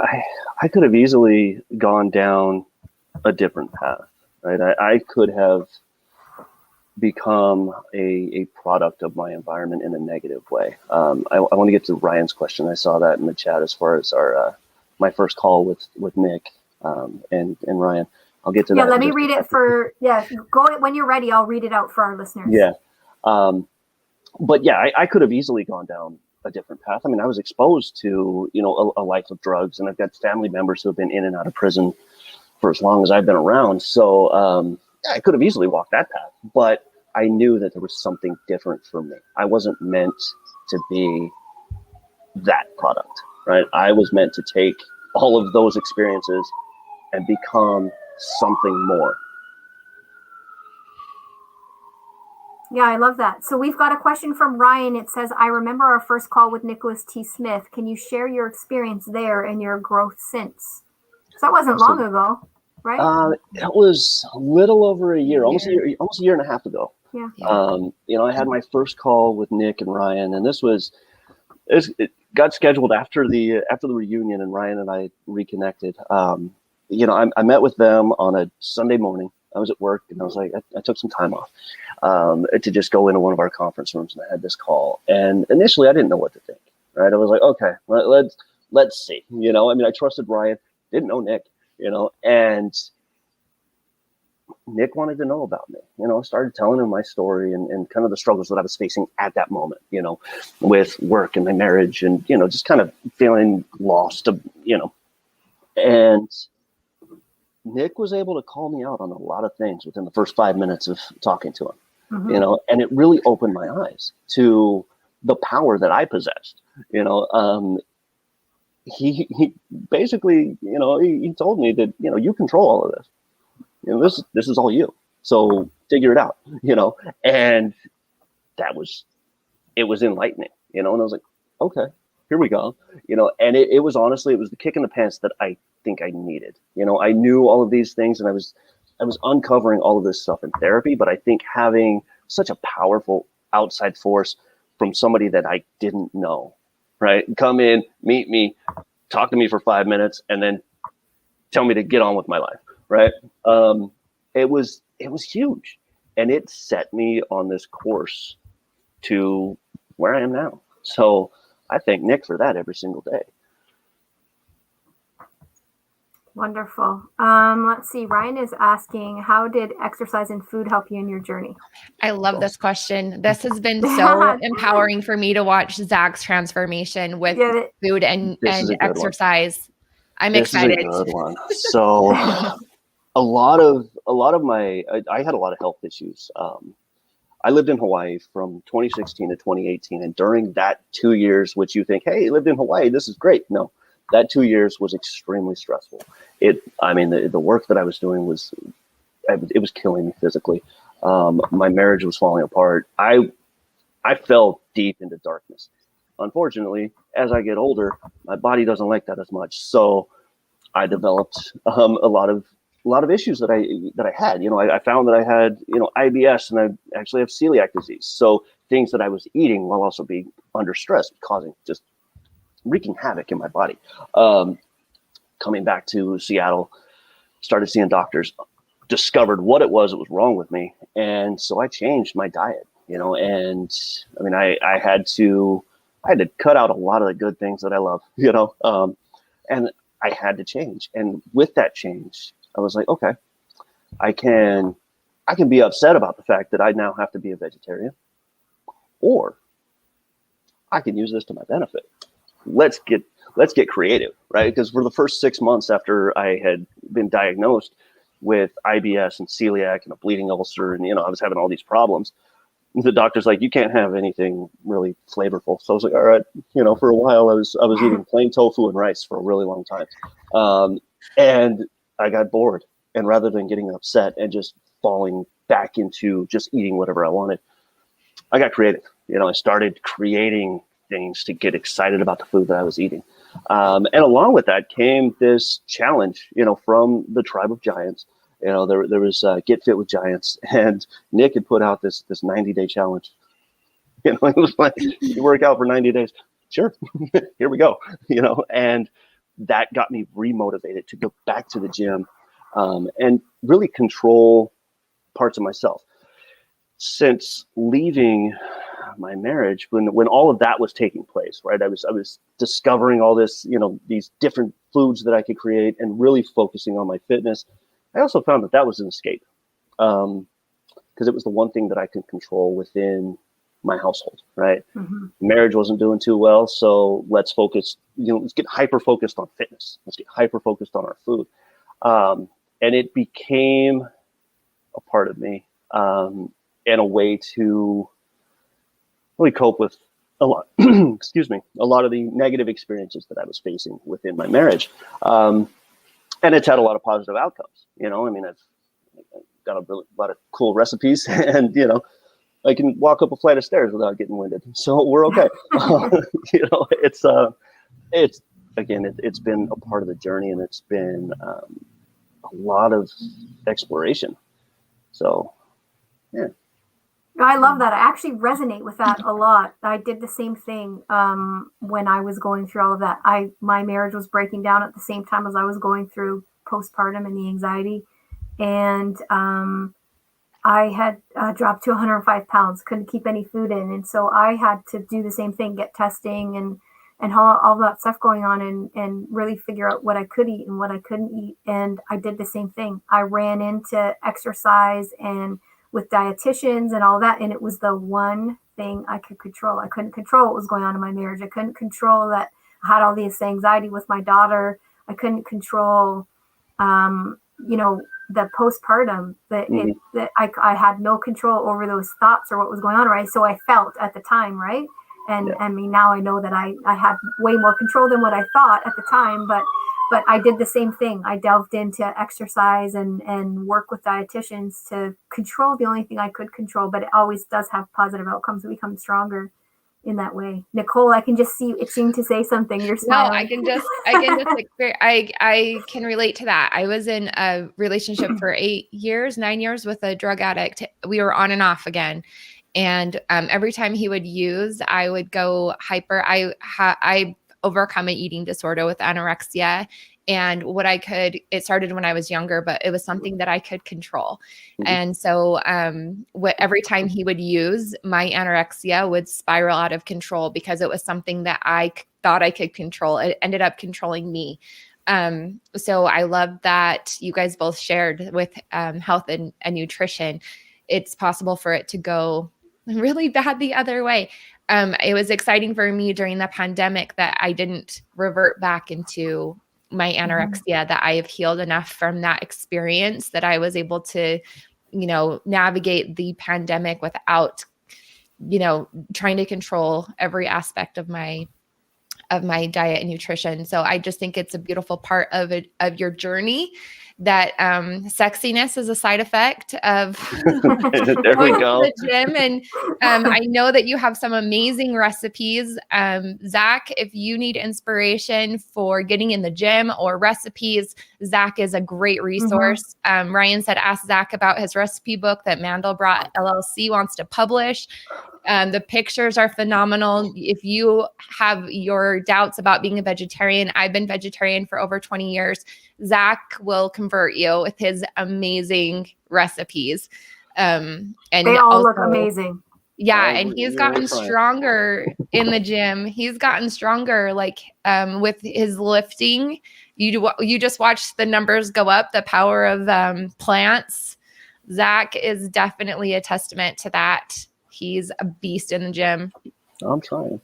I could have easily gone down a different path, right? I could have become a product of my environment in a negative way. I want to get to Ryan's question. I saw that in the chat as far as our my first call with Nick and Ryan. I'll get to that. Yeah, let me read it go when you're ready. I'll read it out for our listeners. Yeah. But yeah, I could have easily gone down a different path. I mean, I was exposed to, a life of drugs, and I've got family members who have been in and out of prison for as long as I've been around. So yeah, I could have easily walked that path, but I knew that there was something different for me. I wasn't meant to be that product, right? I was meant to take all of those experiences and become something more. Yeah, I love that. So we've got a question from Ryan. It says, I remember our first call with Nicholas T. Smith. Can you share your experience there and your growth since? So that wasn't long ago, right? It was a little over a year, almost a year and a half ago. Yeah. I had my first call with Nick and Ryan, and it got scheduled after the reunion, and Ryan and I reconnected. I met with them on a Sunday morning. I was at work, and I was like, I took some time off to just go into one of our conference rooms, and I had this call. And initially, I didn't know what to think. Right? I was like, okay, let's see. I mean, I trusted Ryan, didn't know Nick. And Nick wanted to know about me. I started telling him my story and kind of the struggles that I was facing at that moment. With work and my marriage, and just kind of feeling lost. And Nick was able to call me out on a lot of things within the first 5 minutes of talking to him, and it really opened my eyes to the power that I possessed. He basically, he told me that, you control all of this. This is all you. So figure it out, and it was enlightening, and I was like, okay, here we go, and it was honestly, it was the kick in the pants that I think I needed. I knew all of these things, and I was uncovering all of this stuff in therapy, but I think having such a powerful outside force from somebody that I didn't know, right? Come in, meet me, talk to me for 5 minutes, and then tell me to get on with my life, right? It was huge, and it set me on this course to where I am now. So I thank Nick for that every single day. Wonderful. Let's see. Ryan is asking, how did exercise and food help you in your journey? I love this question. This has been so empowering for me to watch Zach's transformation with food and exercise. I'm excited. This is a good one. So a lot of my, I had a lot of health issues. I lived in Hawaii from 2016 to 2018. And during that 2 years, which you think, hey, you lived in Hawaii, this is great. No, that 2 years was extremely stressful. The work that I was doing was killing me physically. My marriage was falling apart. I fell deep into darkness. unfortunately, as I get older, my body doesn't like that as much. So I developed a lot of issues that I had. I found that I had IBS, and I actually have celiac disease. So things that I was eating while also being under stress, causing just wreaking havoc in my body. Coming back to Seattle, started seeing doctors, discovered what it was that was wrong with me, and so I changed my diet. And I mean, I had to cut out a lot of the good things that I love. And I had to change. And with that change, I was like, okay, I can be upset about the fact that I now have to be a vegetarian, or I can use this to my benefit. Let's get creative, right? Because for the first 6 months after I had been diagnosed with IBS and celiac and a bleeding ulcer, and I was having all these problems, the doctor's like, you can't have anything really flavorful. So I was like, all right, for a while I was eating plain tofu and rice for a really long time. And I got bored, and rather than getting upset and just falling back into just eating whatever I wanted, I got creative. I started creating things to get excited about the food that I was eating. And along with that came this challenge, from the tribe of giants. There was Get Fit with Giants, and Nick had put out this 90-day challenge. It was like, you work out for 90 days. Sure. Here we go. And that got me remotivated to go back to the gym, and really control parts of myself. Since leaving my marriage, when all of that was taking place, right? I was discovering all this, these different foods that I could create, and really focusing on my fitness. I also found that was an escape, because it was the one thing that I could control within my household, right? Mm-hmm. Marriage wasn't doing too well, so let's focus, let's get hyper focused on fitness. Let's get hyper focused on our food. And it became a part of me, and a way to really cope with a lot, excuse me, a lot of the negative experiences that I was facing within my marriage. And it's had a lot of positive outcomes. I've got a lot of cool recipes, and, I can walk up a flight of stairs without getting winded. So we're okay. It's been a part of the journey, and it's been a lot of exploration. So, yeah. I love that. I actually resonate with that a lot. I did the same thing when I was going through all of that. My marriage was breaking down at the same time as I was going through postpartum and the anxiety. And I had dropped to 105 pounds, couldn't keep any food in. And so I had to do the same thing, get testing and all that stuff going on, and really figure out what I could eat and what I couldn't eat. And I did the same thing. I ran into exercise and with dietitians and all that. And it was the one thing I could control. I couldn't control what was going on in my marriage. I couldn't control that I had all this anxiety with my daughter. I couldn't control, the postpartum, that I had no control over those thoughts or what was going on, right? So I felt at the time, right? And yeah. I mean, now I know that I had way more control than what I thought at the time, but I did the same thing. I delved into exercise and work with dietitians to control the only thing I could control, but it always does have positive outcomes. We become stronger in that way. Nicole, I can just see you itching to say something. You're smiling. No, I can just I can relate to that. I was in a relationship for 9 years with a drug addict. We were on and off again. And every time he would use, I would go hyper. I overcome an eating disorder with anorexia. And it started when I was younger, but it was something that I could control. Mm-hmm. And so every time he would use, my anorexia would spiral out of control because it was something that I thought I could control. It ended up controlling me. So I love that you guys both shared with health and nutrition. It's possible for it to go really bad the other way. It was exciting for me during the pandemic that I didn't revert back into my anorexia, that I have healed enough from that experience that I was able to, navigate the pandemic without, trying to control every aspect of my diet and nutrition. So I just think it's a beautiful part of your journey that sexiness is a side effect of There we going to go. the gym. And I know that you have some amazing recipes. Zach, if you need inspiration for getting in the gym or recipes, Zach is a great resource. Ryan said, ask Zach about his recipe book that Mandelbrot LLC wants to publish. The pictures are phenomenal. If you have your doubts about being a vegetarian, I've been vegetarian for over 20 years. Zach will convert you with his amazing recipes. And They all also, look amazing. Yeah, and he's gotten You're fine. stronger in the gym. He's gotten stronger, like with his lifting. You just watch the numbers go up. The power of plants. Zach is definitely a testament to that. He's a beast in the gym. I'm trying.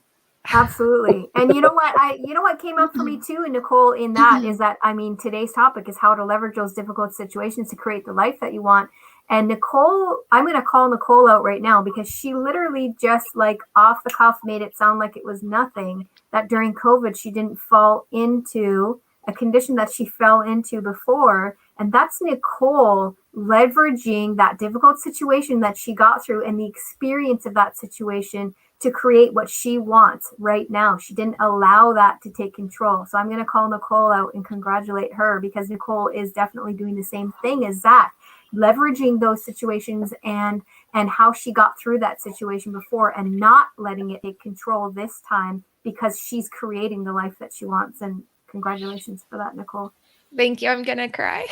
Absolutely. And you know what came up for me too, and Nicole, in that is that, I mean, today's topic is how to leverage those difficult situations to create the life that you want. And Nicole, I'm going to call Nicole out right now because she literally just like off the cuff made it sound like it was nothing that during COVID, she didn't fall into a condition that she fell into before. And that's Nicole leveraging that difficult situation that she got through and the experience of that situation to create what she wants right now. She didn't allow that to take control. So I'm going to call Nicole out and congratulate her because Nicole is definitely doing the same thing as Zach, leveraging those situations and how she got through that situation before and not letting it take control this time because she's creating the life that she wants. And congratulations for that, Nicole. Thank you. I'm going to cry.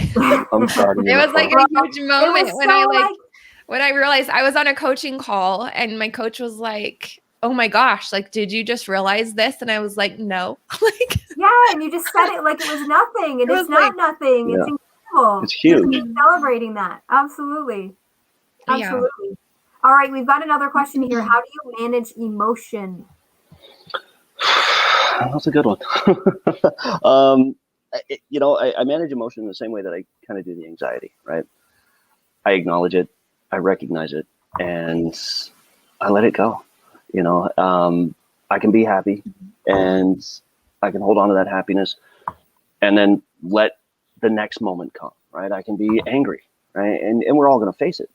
I'm sorry. It was like a huge moment when I realized I was on a coaching call and my coach was like, oh my gosh, like, did you just realize this? And I was like, no. Yeah, and you just said it like it was nothing, and it's not like, nothing. Yeah. It's incredible. It's huge. Keep celebrating that. Absolutely. Absolutely. Yeah. All right, we've got another question here. How do you manage emotion? That's a good one. I manage emotion in the same way that I kind of do the anxiety, right? I acknowledge it, I recognize it, and I let it go. I can be happy and I can hold on to that happiness and then let the next moment come, right? I can be angry, right? And we're all going to face it,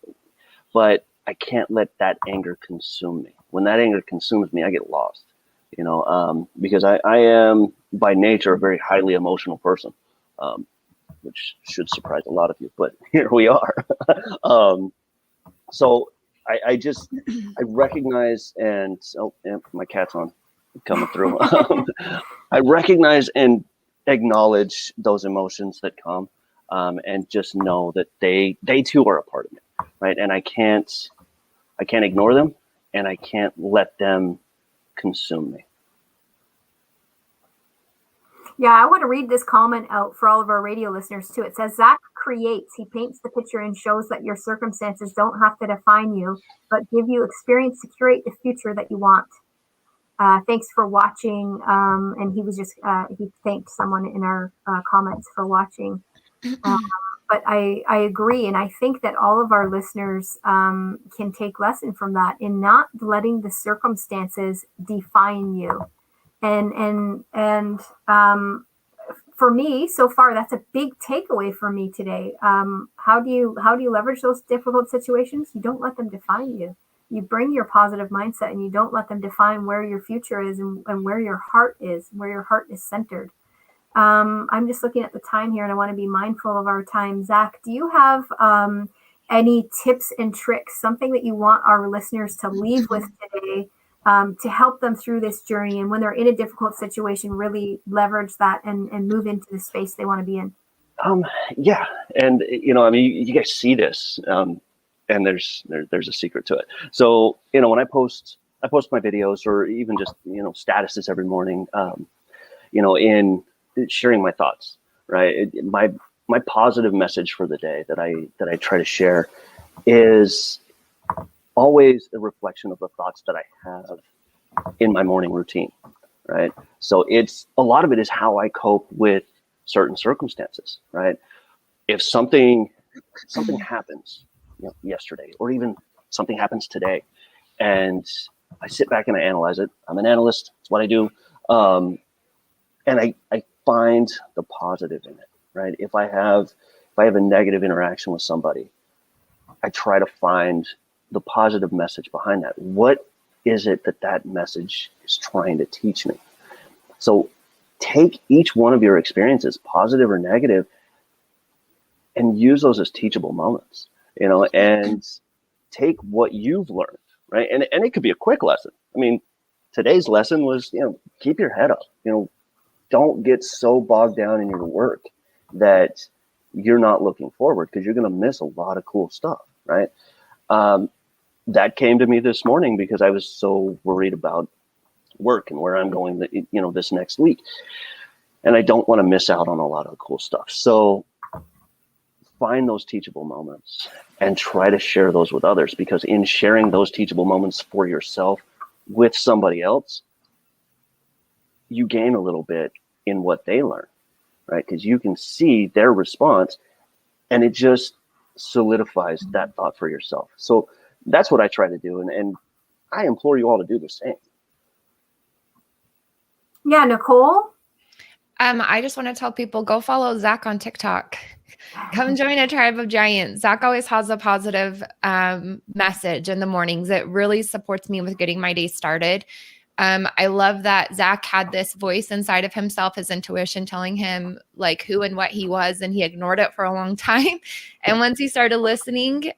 but I can't let that anger consume me. When that anger consumes me, I get lost, because I am by nature a very highly emotional person, which should surprise a lot of you, but here we are. So I recognize my cat's coming through. I recognize and acknowledge those emotions that come, and just know that they too are a part of me, right? And I can't ignore them, and I can't let them consume me. Yeah, I want to read this comment out for all of our radio listeners too. It says, Zach creates, he paints the picture and shows that your circumstances don't have to define you, but give you experience to curate the future that you want. Thanks for watching. And he was just, he thanked someone in our comments for watching. But I agree. And I think that all of our listeners can take lesson from that in not letting the circumstances define you. And for me, so far, that's a big takeaway for me today. How do you leverage those difficult situations? You don't let them define you. You bring your positive mindset and you don't let them define where your future is and where your heart is, where your heart is centered. I'm just looking at the time here and I want to be mindful of our time. Zach, do you have any tips and tricks, something that you want our listeners to leave with today to help them through this journey, and when they're in a difficult situation, really leverage that and move into the space they want to be in? Yeah. And, you guys see this, and there's a secret to it. So, when I post my videos or even just, statuses every morning, in sharing my thoughts, right? My positive message for the day that I try to share is always a reflection of the thoughts that I have in my morning routine, right? So a lot of it is how I cope with certain circumstances, right? If something happens, yesterday, or even something happens today, and I sit back and I analyze it. I'm an analyst. That's what I do. And I find the positive in it, right? If I have if I have a negative interaction with somebody, I try to find the positive message behind that. What is it that message is trying to teach me? So take each one of your experiences, positive or negative, and use those as teachable moments, and take what you've learned, right? And it could be a quick lesson. I mean, today's lesson was, keep your head up, don't get so bogged down in your work that you're not looking forward, because you're going to miss a lot of cool stuff, right? That came to me this morning because I was so worried about work and where I'm going, this next week. And I don't want to miss out on a lot of cool stuff. So find those teachable moments and try to share those with others, because in sharing those teachable moments for yourself with somebody else, you gain a little bit in what they learn, right? Because you can see their response and it just solidifies that thought for yourself. So that's what I try to do. And I implore you all to do the same. Yeah, Nicole? I just want to tell people, go follow Zach on TikTok. Come join a tribe of giants. Zach always has a positive message in the mornings. It really supports me with getting my day started. I love that Zach had this voice inside of himself, his intuition telling him like who and what he was, and he ignored it for a long time. And once he started listening,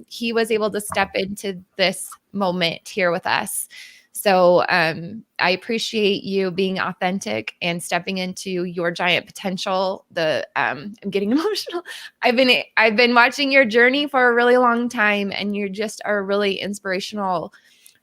he was able to step into this moment here with us. So I appreciate you being authentic and stepping into your giant potential. I'm getting emotional. I've been watching your journey for a really long time, and you just are a really inspirational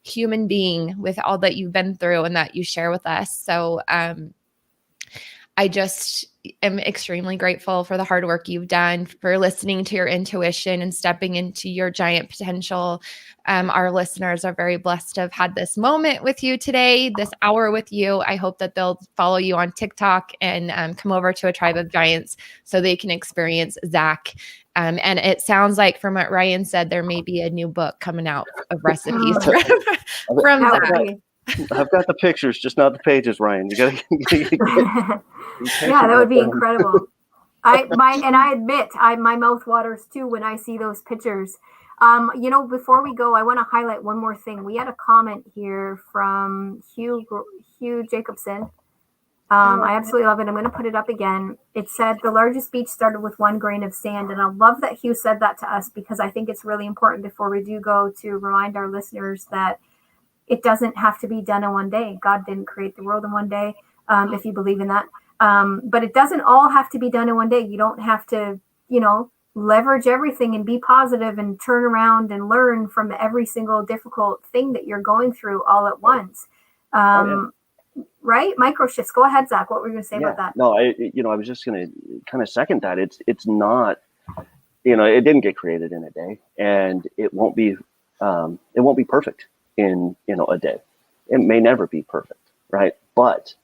human being with all that you've been through and that you share with us. So I just am extremely grateful for the hard work you've done, for listening to your intuition and stepping into your giant potential. Our listeners are very blessed to have had this moment with you today, this hour with you. I hope that they'll follow you on TikTok and come over to a tribe of giants so they can experience Zach. And it sounds like from what Ryan said, there may be a new book coming out of recipes from Zach. I've got the pictures, just not the pages, Ryan. You gotta yeah, that would be incredible. I admit, my mouth waters too when I see those pictures. Before we go, I want to highlight one more thing. We had a comment here from Hugh Jacobson. I absolutely love it. I'm going to put it up again. It said the largest beach started with 1 grain of sand. And I love that Hugh said that to us, because I think it's really important before we do go to remind our listeners that it doesn't have to be done in one day. God didn't create the world in one day, if you believe in that. But it doesn't all have to be done in one day. You don't have to, leverage everything and be positive and turn around and learn from every single difficult thing that you're going through all at once. Right? Micro shifts. Go ahead, Zach. What were you going to say about that? No, I was just going to kind of second that. It's not, it didn't get created in a day, and it won't be perfect in a day. It may never be perfect, right? But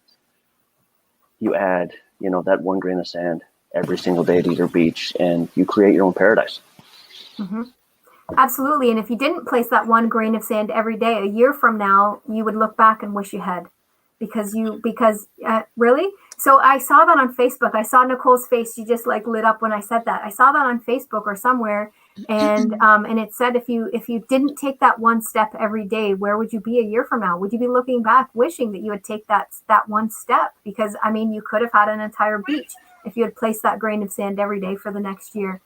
you add that 1 grain of sand every single day to your beach, and you create your own paradise. Mm-hmm. Absolutely. And if you didn't place that 1 grain of sand every day, a year from now, you would look back and wish you had, because really. So I saw that on Facebook. I saw Nicole's face. She just like lit up when I said that. I saw that on Facebook or somewhere. And it said, if you didn't take that one step every day, where would you be a year from now? Would you be looking back, wishing that you would take that one step? Because you could have had an entire beach if you had placed that grain of sand every day for the next year.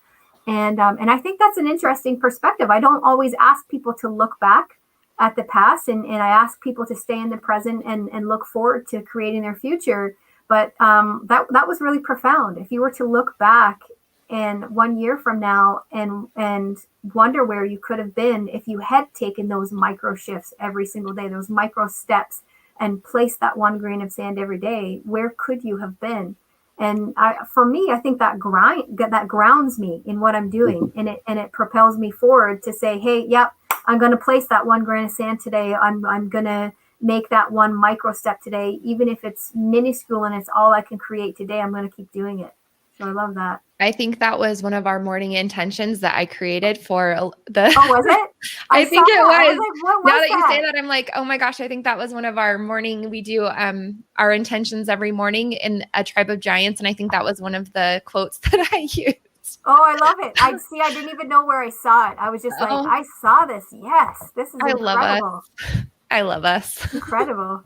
And I think that's an interesting perspective. I don't always ask people to look back at the past, and I ask people to stay in the present and look forward to creating their future. But that was really profound. If you were to look back and 1 year from now and wonder where you could have been if you had taken those micro shifts every single day, those micro steps, and placed that 1 grain of sand every day, where could you have been? And for me, I think that grounds me in what I'm doing, and it propels me forward to say, hey, yep, I'm going to place that 1 grain of sand today. I'm going to make that one micro step today, even if it's minuscule and it's all I can create today. I'm going to keep doing it. So I love that. I think that was one of our morning intentions that I created for the. Oh, was it? I think it was. Like, now that you say that, I'm like, oh my gosh, I think that was one of our morning. We do our intentions every morning in a tribe of giants, and I think that was one of the quotes that I used. Ricketts. Oh, I love it. I didn't even know where I saw it. I was just like, Oh. I saw this. Yes, this is I love us. incredible. I love us. Incredible.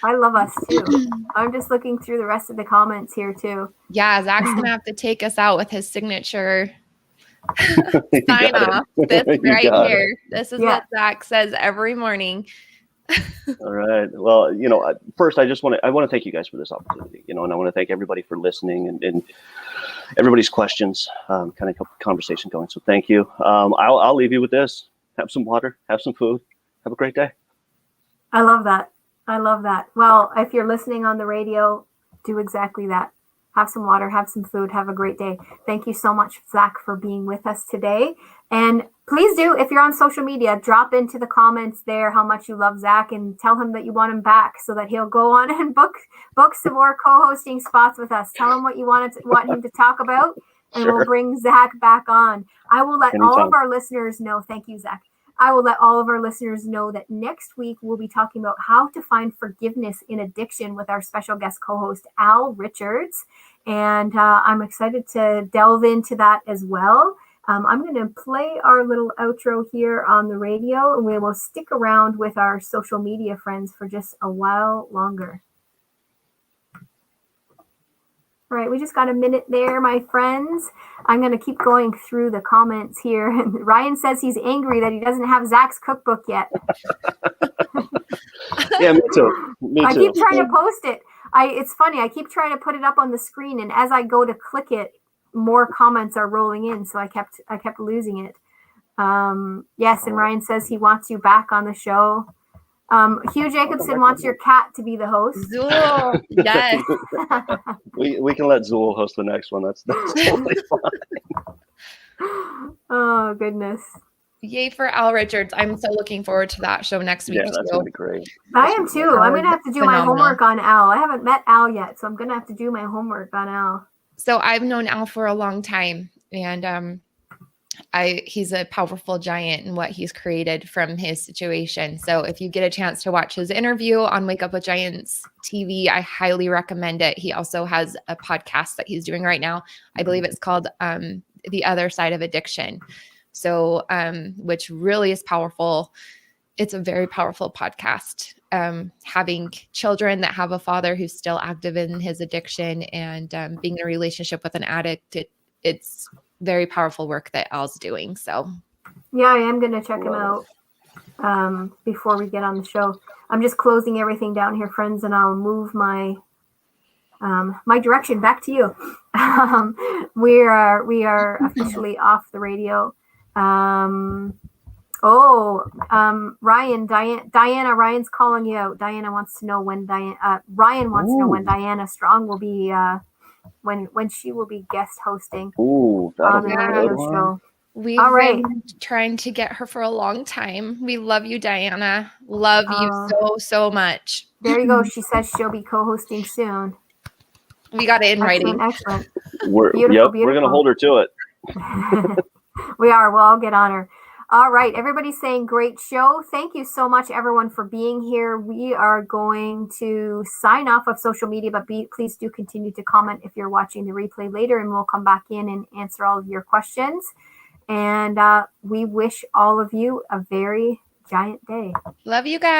I love us too. I'm just looking through the rest of the comments here too. Yeah, Zach's gonna have to take us out with his signature You sign got off. it. This You right got it. here. This is Yeah. what Zach says every morning. All right. Well, first I want to thank you guys for this opportunity, and I want to thank everybody for listening and everybody's questions, kind of kept the conversation going. So thank you. I'll leave you with this. Have some water, have some food. Have a great day. I love that. I love that. Well, if you're listening on the radio, do exactly that. Have some water, have some food, have a great day. Thank you so much, Zach, for being with us today. And please do, if you're on social media, drop into the comments there how much you love Zach and tell him that you want him back so that he'll go on and book some more co-hosting spots with us. Tell him what you want him to talk about, and Sure. we'll bring Zach back on. I will let all of our listeners know. Thank you, Zach. I will let all of our listeners know that next week we'll be talking about how to find forgiveness in addiction with our special guest co-host, Al Richards. And I'm excited to delve into that as well. I'm going to play our little outro here on the radio, and we will stick around with our social media friends for just a while longer. All right, we just got a minute there, my friends. I'm going to keep going through the comments here. Ryan says he's angry that he doesn't have Zach's cookbook yet. Yeah, me too. I keep trying to post it. It's funny. I keep trying to put it up on the screen, and as I go to click it, more comments are rolling in. So I kept losing it. Yes, and Ryan says he wants you back on the show. Hugh Jacobson wants your cat to be the host. Zool, yes. we can let Zool host the next one. That's totally fine. Oh goodness. Yay for Al Richards. I'm so looking forward to that show next week. Yeah, that's gonna be great. I am too. I'm gonna have to do my Phenomenal. homework on Al. I haven't met Al yet, so I'm gonna have to do my homework on Al. So I've known Al for a long time, and he's a powerful giant in what he's created from his situation. So if you get a chance to watch his interview on Wake Up with Giants TV, I highly recommend it. He also has a podcast that he's doing right now. I believe it's called The Other Side of Addiction. So, which really is powerful. It's a very powerful podcast. Having children that have a father who's still active in his addiction and being in a relationship with an addict, it's very powerful work that Al's doing. So yeah, I am going to check him out before we get on the show. I'm just closing everything down here, friends, and I'll move my my direction back to you. We are officially off the radio. Ryan, Diana, Ryan's calling you out. Diana wants to know when Ryan wants to know when Diana Strong will be when she will be guest hosting on the radio show. We've been trying to get her for a long time. We love you, Diana. Love you so much. There you go. She says she'll be co-hosting soon. We got it in writing. Excellent. We're going to hold her to it. We are. We'll all get on her. All right. Everybody's saying great show. Thank you so much, everyone, for being here. We are going to sign off of social media, but please do continue to comment if you're watching the replay later, and we'll come back in and answer all of your questions. And we wish all of you a very giant day. Love you guys.